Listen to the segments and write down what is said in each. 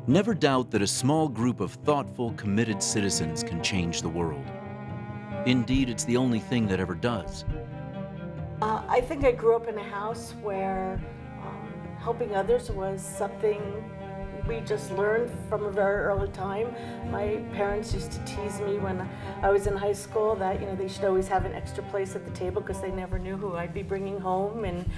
Never doubt that a small group of thoughtful, committed citizens can change the world. Indeed, it's the only thing that ever does. I think I grew up in a house where helping others was something we just learned from a very early time. My parents used to tease me when I was in high school that they should always have an extra place at the table because they never knew who I'd be bringing home, and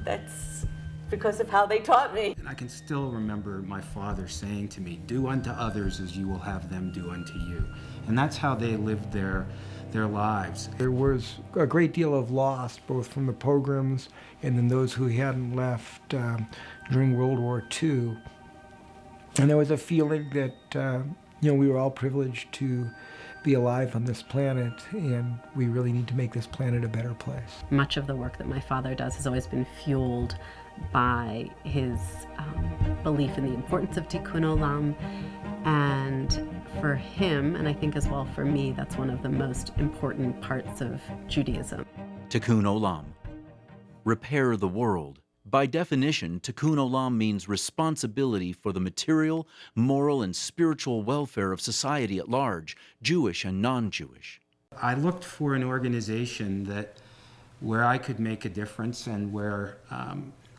that's because of how they taught me. And I can still remember my father saying to me, "Do unto others as you will have them do unto you." And that's how they lived their lives. There was a great deal of loss, both from the pogroms and then those who hadn't left during World War II. And there was a feeling that we were all privileged to be alive on this planet, and we really need to make this planet a better place. Much of the work that my father does has always been fueled by his belief in the importance of Tikkun Olam. And for him, and I think as well for me, that's one of the most important parts of Judaism. Tikkun Olam. Repair the world. By definition, Tikkun Olam means responsibility for the material, moral, and spiritual welfare of society at large, Jewish and non-Jewish. I looked for an organization where I could make a difference and where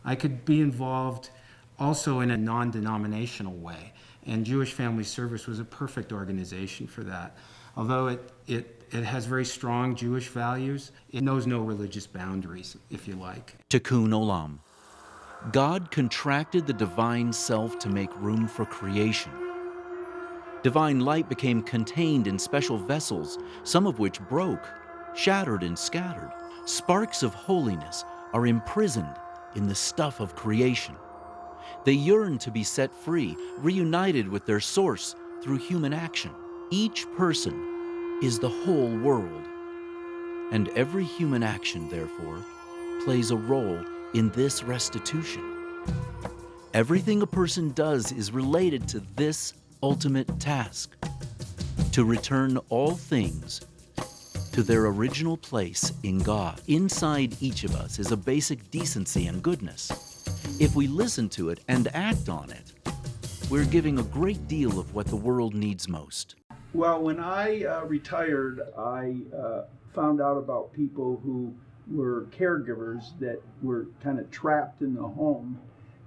I could be involved also in a non-denominational way. And Jewish Family Service was a perfect organization for that. Although it has very strong Jewish values, it knows no religious boundaries, if you like. Tikkun Olam. God contracted the divine self to make room for creation. Divine light became contained in special vessels, some of which broke, shattered, and scattered. Sparks of holiness are imprisoned in the stuff of creation. They yearn to be set free, reunited with their source through human action. Each person is the whole world, and every human action, therefore, plays a role in this restitution. Everything a person does is related to this ultimate task: to return all things to their original place in God. Inside each of us is a basic decency and goodness. If we listen to it and act on it, we're giving a great deal of what the world needs most. Well, when I retired, I found out about people who were caregivers that were kind of trapped in the home.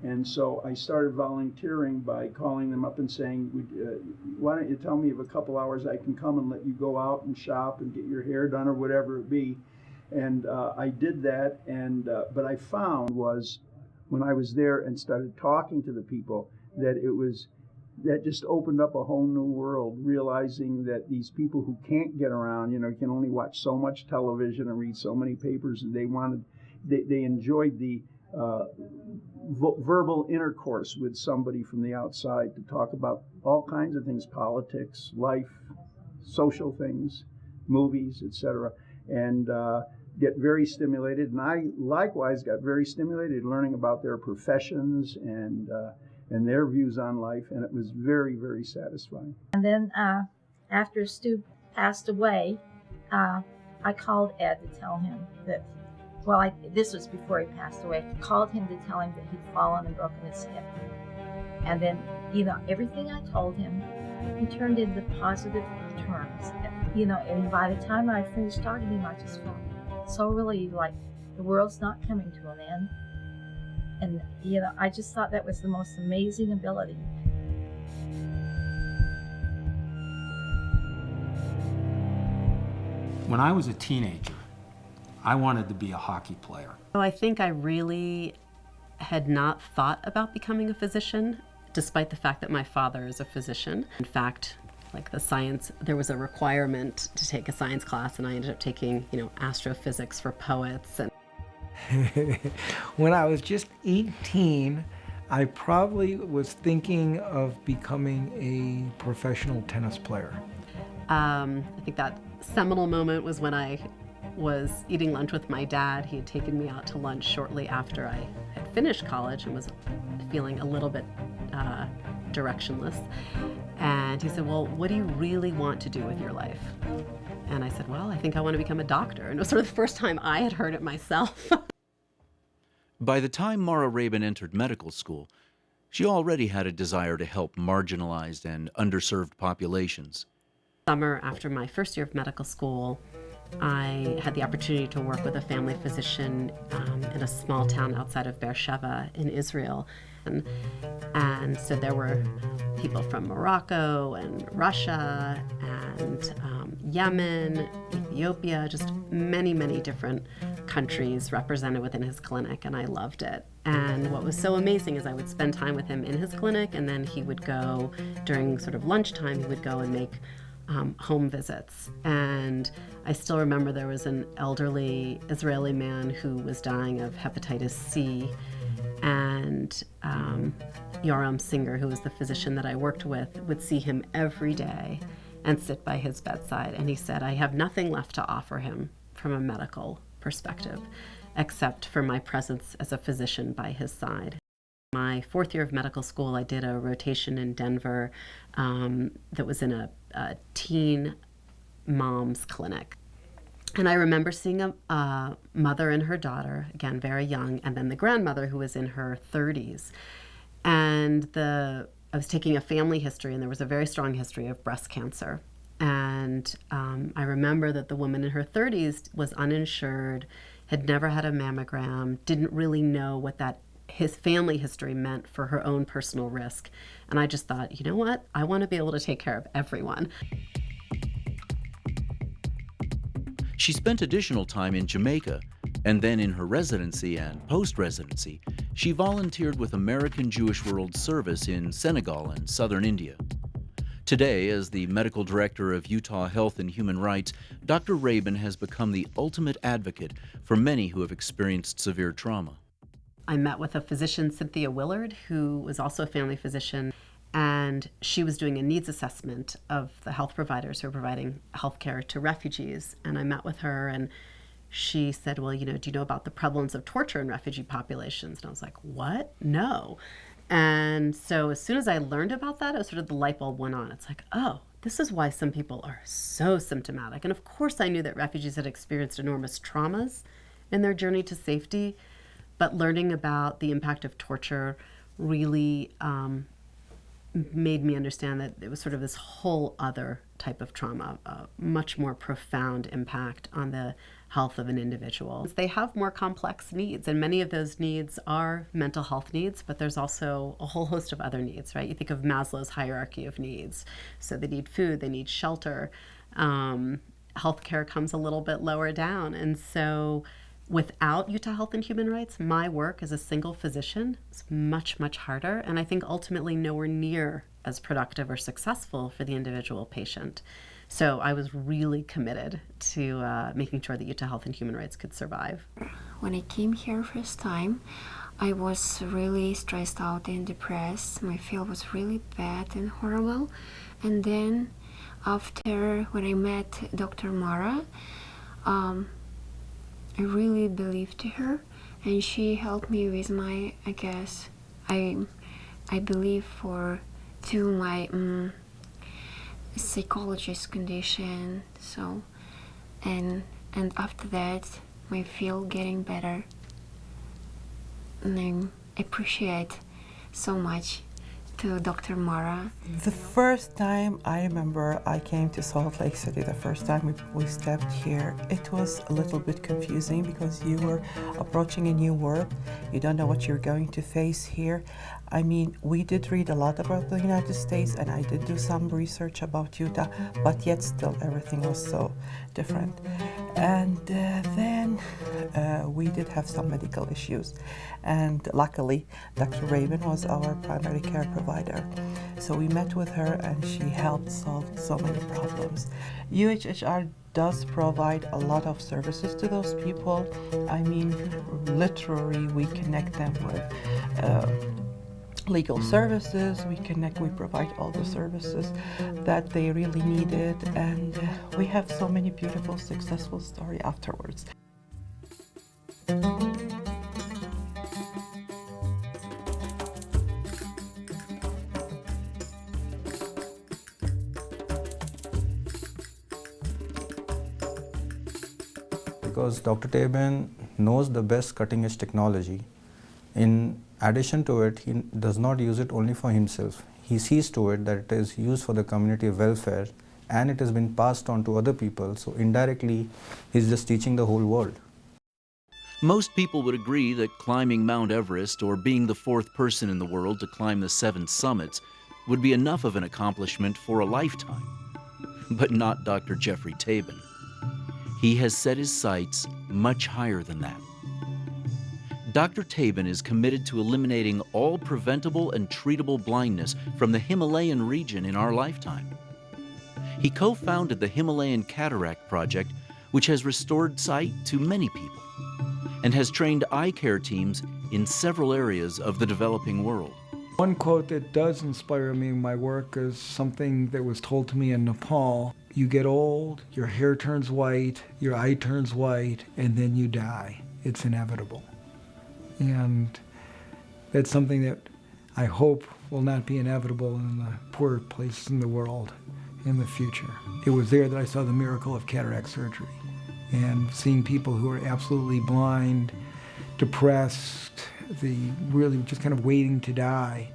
And so I started volunteering by calling them up and saying, why don't you tell me if a couple hours I can come and let you go out and shop and get your hair done or whatever it be. And I did that, and but I found was when I was there and started talking to the people that just opened up a whole new world, realizing that these people who can't get around, can only watch so much television and read so many papers, and they enjoyed the verbal intercourse with somebody from the outside to talk about all kinds of things: politics, life, social things, movies, etc., and get very stimulated. And I likewise got very stimulated learning about their professions and their views on life, and it was very, very satisfying. And then after Stu passed away, I called Ed to tell him that, this was before he passed away. I called him to tell him that he'd fallen and broken his hip. And then, everything I told him, he turned into positive terms. And by the time I finished talking to him, I just felt so relieved, like the world's not coming to an end. And, I just thought that was the most amazing ability. When I was a teenager, I wanted to be a hockey player. So I think I really had not thought about becoming a physician, despite the fact that my father is a physician. In fact, there was a requirement to take a science class, and I ended up taking, astrophysics for poets. And when I was just 18, I probably was thinking of becoming a professional tennis player. I think that seminal moment was when I was eating lunch with my dad. He had taken me out to lunch shortly after I had finished college and was feeling a little bit directionless. And he said, "Well, what do you really want to do with your life?" And I said, "Well, I think I want to become a doctor." And it was sort of the first time I had heard it myself. By the time Mara Rabin entered medical school, She already had a desire to help marginalized and underserved populations. Summer after my first year of medical school, I had the opportunity to work with a family physician in a small town outside of Beersheba in Israel. And so there were people from Morocco and Russia and Yemen, Ethiopia, just many, many different countries represented within his clinic, and I loved it. And what was so amazing is I would spend time with him in his clinic, and then he would go during sort of lunchtime, he would go and make home visits. And I still remember there was an elderly Israeli man who was dying of hepatitis C, and Yoram Singer, who was the physician that I worked with, would see him every day and sit by his bedside. And he said, I have nothing left to offer him from a medical perspective, except for my presence as a physician by his side. My fourth year of medical school, I did a rotation in Denver that was in a teen mom's clinic. And I remember seeing a mother and her daughter, again, very young, and then the grandmother who was in her 30s. And I was taking a family history, and there was a very strong history of breast cancer. And I remember that the woman in her 30s was uninsured, had never had a mammogram, didn't really know what his family history meant for her own personal risk. And I just thought, you know what? I want to be able to take care of everyone. She spent additional time in Jamaica, and then in her residency and post-residency, she volunteered with American Jewish World Service in Senegal and southern India. Today, as the medical director of Utah Health and Human Rights, Dr. Rabin has become the ultimate advocate for many who have experienced severe trauma. I met with a physician, Cynthia Willard, who was also a family physician, and she was doing a needs assessment of the health providers who are providing health care to refugees. And I met with her, and she said, well, do you know about the prevalence of torture in refugee populations? And I was like, what? No. And so as soon as I learned about that, it was sort of the light bulb went on. It's like, oh, this is why some people are so symptomatic. And of course I knew that refugees had experienced enormous traumas in their journey to safety, but learning about the impact of torture really made me understand that it was sort of this whole other type of trauma, a much more profound impact on the health of an individual. They have more complex needs, and many of those needs are mental health needs, but there's also a whole host of other needs, right? You think of Maslow's hierarchy of needs. So they need food, they need shelter. Healthcare comes a little bit lower down. And so without Utah Health and Human Rights, my work as a single physician is much, much harder, and I think ultimately nowhere near as productive or successful for the individual patient. So I was really committed to making sure that Utah Health and Human Rights could survive. When I came here first time, I was really stressed out and depressed. My feel was really bad and horrible. And then after when I met Dr. Mara, I really believed to her, and she helped me with my, I believe to my psychologist condition. So, and after that, my feel getting better, and I appreciate so much to Dr. Mara. The first time I remember I came to Salt Lake City, the first time we stepped here, it was a little bit confusing because you were approaching a new world. You don't know what you're going to face here. I mean, we did read a lot about the United States, and I did do some research about Utah, but yet still everything was so different. And then we did have some medical issues, and luckily Dr. Rabin was our primary care provider. So we met with her, and she helped solve so many problems. UHHR does provide a lot of services to those people. I mean, literally we connect them with legal services, we provide all the services that they really needed, and we have so many beautiful, successful stories afterwards. Because Dr. Tabin knows the best cutting-edge technology in Addition to it, he does not use it only for himself. He sees to it that it is used for the community welfare and it has been passed on to other people, so indirectly he's just teaching the whole world. Most people would agree that climbing Mount Everest or being the fourth person in the world to climb the 7 summits would be enough of an accomplishment for a lifetime. But not Dr. Jeffrey Tabin. He has set his sights much higher than that. Dr. Tabin is committed to eliminating all preventable and treatable blindness from the Himalayan region in our lifetime. He co-founded the Himalayan Cataract Project, which has restored sight to many people, and has trained eye care teams in several areas of the developing world. One quote that does inspire me in my work is something that was told to me in Nepal. You get old, your hair turns white, your eye turns white, and then you die. It's inevitable. And that's something that I hope will not be inevitable in the poor places in the world in the future. It was there that I saw the miracle of cataract surgery, and seeing people who are absolutely blind, depressed, really just kind of waiting to die,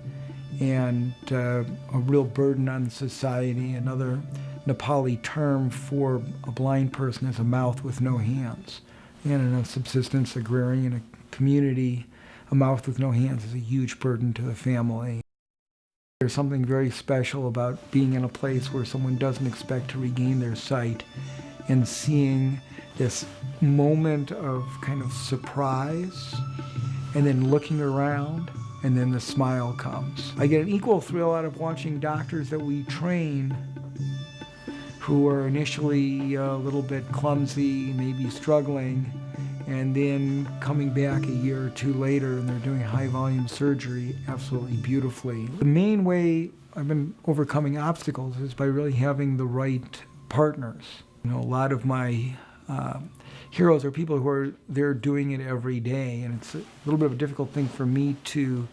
and a real burden on society. Another Nepali term for a blind person is a mouth with no hands. And in a subsistence agrarian community, a mouth with no hands is a huge burden to the family. There's something very special about being in a place where someone doesn't expect to regain their sight and seeing this moment of kind of surprise and then looking around and then the smile comes. I get an equal thrill out of watching doctors that we train who are initially a little bit clumsy, maybe struggling, and then coming back a year or two later and they're doing high volume surgery absolutely beautifully. The main way I've been overcoming obstacles is by really having the right partners. You know, a lot of my heroes are people who are there doing it every day, and it's a little bit of a difficult thing for me to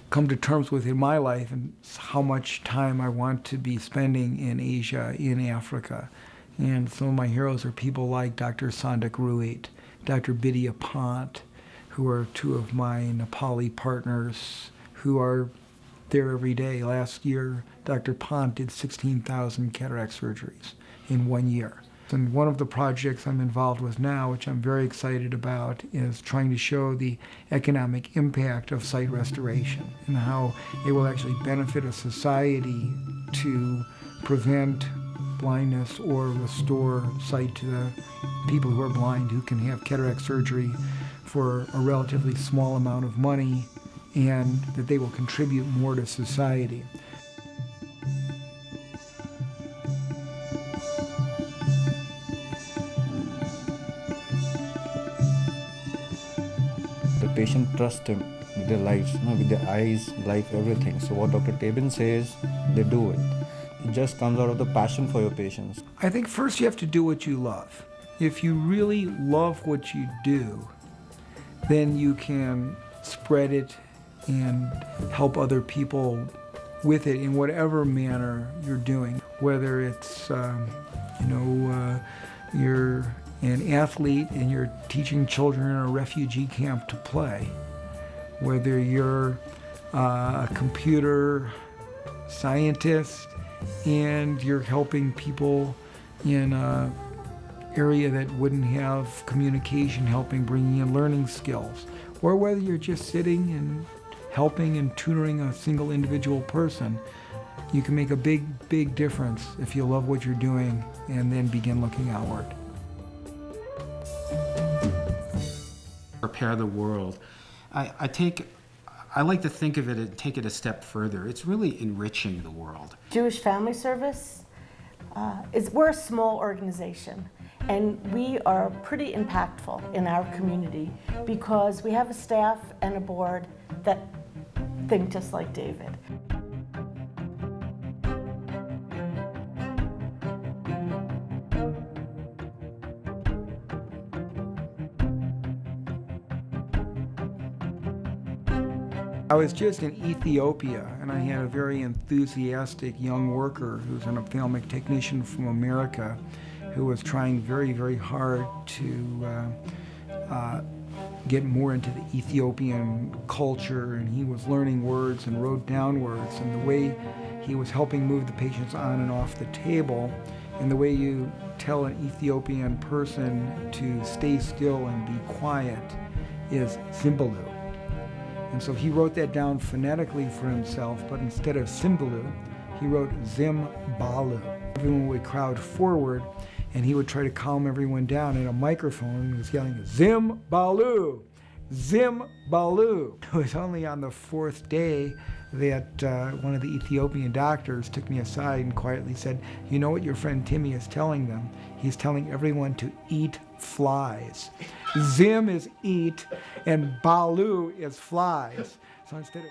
come to terms with in my life, and how much time I want to be spending in Asia, in Africa. And some of my heroes are people like Dr. Sandak Ruit, Dr. Bidya Pant, who are two of my Nepali partners who are there every day. Last year, Dr. Pant did 16,000 cataract surgeries in 1 year. And one of the projects I'm involved with now, which I'm very excited about, is trying to show the economic impact of sight restoration and how it will actually benefit a society to prevent blindness or restore sight to the people who are blind, who can have cataract surgery for a relatively small amount of money, and that they will contribute more to society. The patient trusts him with their lives, with their eyes, life, everything. So what Dr. Tabin says, they do it. It just comes out of the passion for your patients. I think first you have to do what you love. If you really love what you do, then you can spread it and help other people with it in whatever manner you're doing. Whether it's, you're an athlete and you're teaching children in a refugee camp to play. Whether you're a computer scientist and you're helping people in an area that wouldn't have communication, helping bringing in learning skills. Or whether you're just sitting and helping and tutoring a single individual person, you can make a big, big difference if you love what you're doing and then begin looking outward. Repair the world. I like to think of it and take it a step further. It's really enriching the world. Jewish Family Service, we're a small organization, and we are pretty impactful in our community because we have a staff and a board that think just like David. I was just in Ethiopia, and I had a very enthusiastic young worker who's an ophthalmic technician from America who was trying very, very hard to get more into the Ethiopian culture, and he was learning words and wrote down words, and the way he was helping move the patients on and off the table, and the way you tell an Ethiopian person to stay still and be quiet is Simbalu. And so he wrote that down phonetically for himself, but instead of Simbalu, he wrote Zimbalu. Everyone would crowd forward, and he would try to calm everyone down. And a microphone was yelling, Zimbalu, Zimbalu. It was only on the fourth day that one of the Ethiopian doctors took me aside and quietly said, you know what your friend Timmy is telling them? He's telling everyone to eat flies. Zim is eat, and Balu is flies. So instead of